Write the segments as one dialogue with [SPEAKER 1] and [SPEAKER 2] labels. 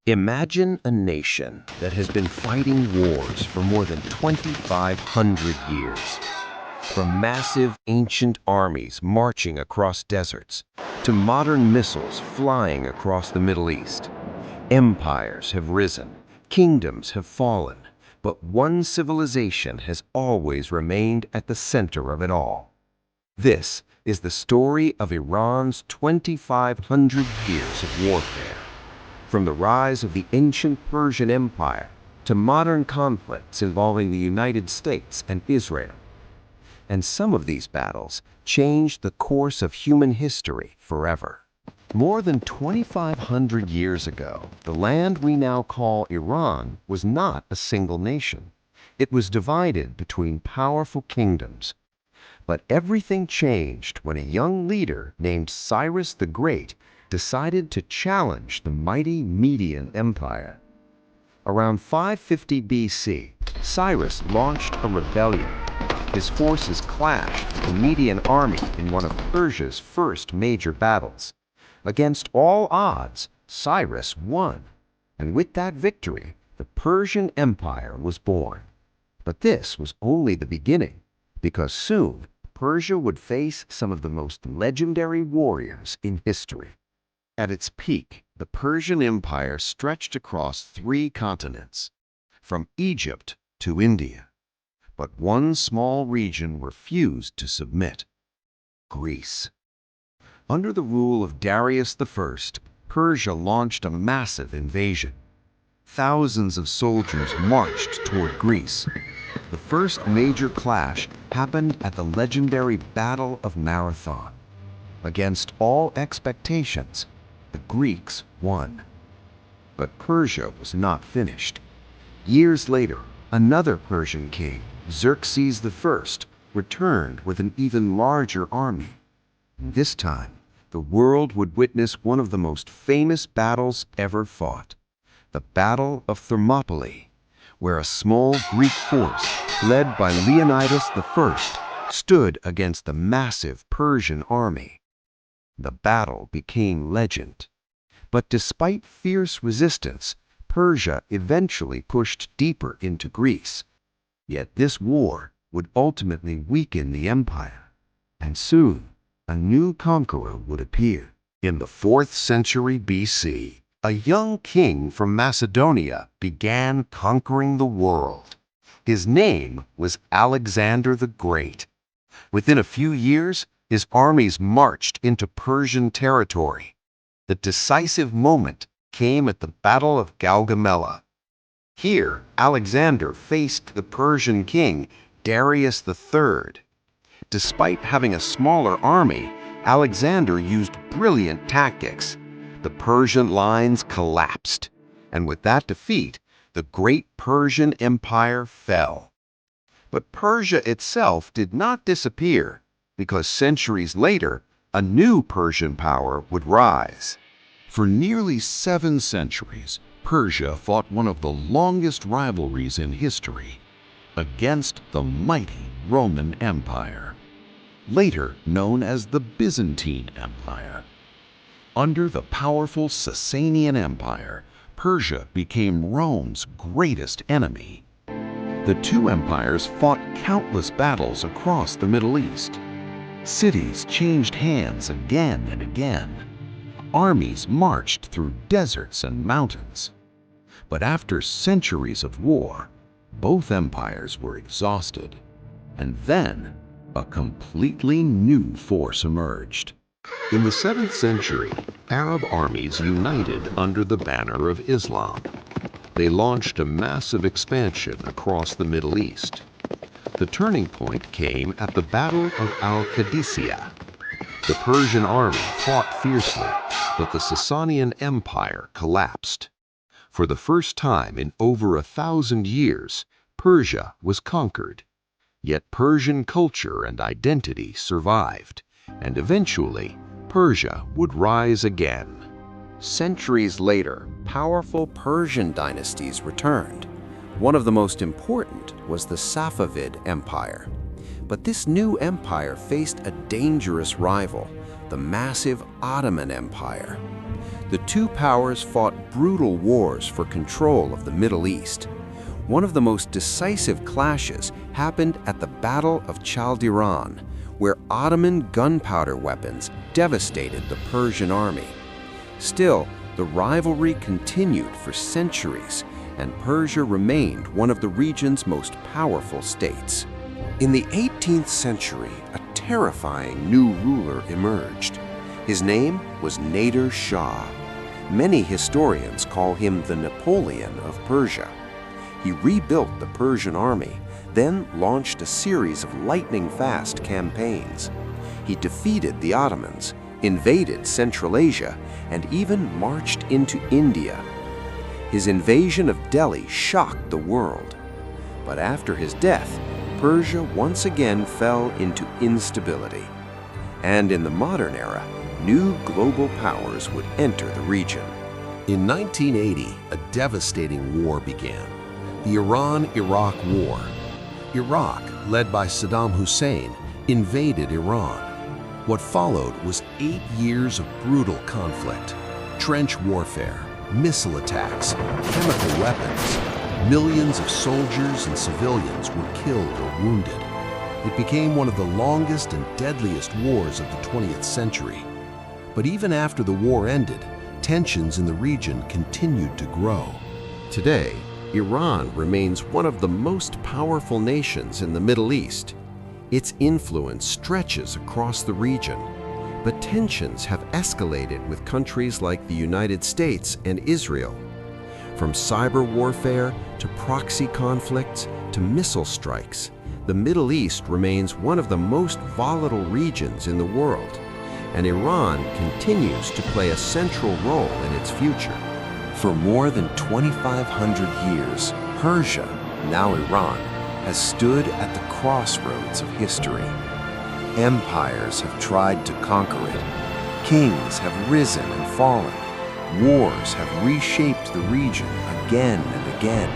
[SPEAKER 1] Imagine a nation that has been fighting wars for more than 2,500 years. From massive ancient armies marching across deserts to modern missiles flying across the Middle East. Empires have risen, kingdoms have fallen, but one civilization has always remained at the center of it all. This is the story of Iran's 2,500 years of warfare. From the rise of the ancient Persian Empire to modern conflicts involving the United States and Israel. And some of these battles changed the course of human history forever. More than 2,500 years ago, the land we now call Iran was not a single nation. It was divided between powerful kingdoms. But everything changed when a young leader named Cyrus the Great decided to challenge the mighty Median Empire. Around 550 BC, Cyrus launched a rebellion. His forces clashed with the Median army in one of Persia's first major battles. Against all odds, Cyrus won, and with that victory, the Persian Empire was born. But this was only the beginning, because soon Persia would face some of the most legendary warriors in history. At its peak, the Persian Empire stretched across 3 continents, from Egypt to India. But one small region refused to submit: Greece. Under the rule of Darius I, Persia launched a massive invasion. Thousands of soldiers marched toward Greece. The first major clash happened at the legendary Battle of Marathon. Against all expectations, the Greeks won. But Persia was not finished. Years later, another Persian king, Xerxes I, returned with an even larger army. This time, the world would witness one of the most famous battles ever fought, the Battle of Thermopylae, where a small Greek force, led by Leonidas I, stood against the massive Persian army. The battle became legend. But despite fierce resistance, Persia eventually pushed deeper into Greece. Yet this war would ultimately weaken the empire, and soon a new conqueror would appear. In the 4th century BC, a young king from Macedonia began conquering the world. His name was Alexander the Great. Within a few years, his armies marched into Persian territory. The decisive moment came at the Battle of Gaugamela. Here, Alexander faced the Persian king, Darius III. Despite having a smaller army, Alexander used brilliant tactics. The Persian lines collapsed, and with that defeat, the great Persian Empire fell. But Persia itself did not disappear, because centuries later, a new Persian power would rise.
[SPEAKER 2] For nearly 7 centuries, Persia fought one of the longest rivalries in history against the mighty Roman Empire, later known as the Byzantine Empire. Under the powerful Sasanian Empire, Persia became Rome's greatest enemy. The 2 empires fought countless battles across the Middle East. Cities changed hands again and again. Armies marched through deserts and mountains. But after centuries of war, both empires were exhausted. And then, a completely new force emerged.
[SPEAKER 3] In the 7th century, Arab armies united under the banner of Islam. They launched a massive expansion across the Middle East. The turning point came at the Battle of Al-Qadisiyah. The Persian army fought fiercely, but the Sasanian Empire collapsed. For the first time in over 1,000 years, Persia was conquered. Yet Persian culture and identity survived, and eventually, Persia would rise again.
[SPEAKER 1] Centuries later, powerful Persian dynasties returned. One of the most important was the Safavid Empire. But this new empire faced a dangerous rival, the massive Ottoman Empire. The two powers fought brutal wars for control of the Middle East. One of the most decisive clashes happened at the Battle of Chaldiran, where Ottoman gunpowder weapons devastated the Persian army. Still, the rivalry continued for centuries, and Persia remained one of the region's most powerful states. In the 18th century, a terrifying new ruler emerged. His name was Nader Shah. Many historians call him the Napoleon of Persia. He rebuilt the Persian army, then launched a series of lightning-fast campaigns. He defeated the Ottomans, invaded Central Asia, and even marched into India. His invasion of Delhi shocked the world. But after his death, Persia once again fell into instability. And in the modern era, new global powers would enter the region.
[SPEAKER 3] In 1980, a devastating war began, the Iran-Iraq War. Iraq, led by Saddam Hussein, invaded Iran. What followed was 8 years of brutal conflict, trench warfare, missile attacks, chemical weapons. Millions of soldiers and civilians were killed or wounded. It became one of the longest and deadliest wars of the 20th century. But even after the war ended, tensions in the region continued to grow.
[SPEAKER 1] Today, Iran remains one of the most powerful nations in the Middle East. Its influence stretches across the region, but tensions have escalated with countries like the United States and Israel. From cyber warfare to proxy conflicts to missile strikes, the Middle East remains one of the most volatile regions in the world, and Iran continues to play a central role in its future. For more than 2,500 years, Persia, now Iran, has stood at the crossroads of history. Empires have tried to conquer it. Kings have risen and fallen. Wars have reshaped the region again and again.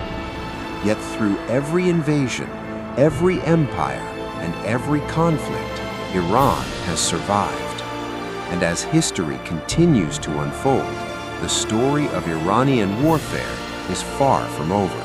[SPEAKER 1] Yet through every invasion, every empire, and every conflict, Iran has survived. And as history continues to unfold, the story of Iranian warfare is far from over.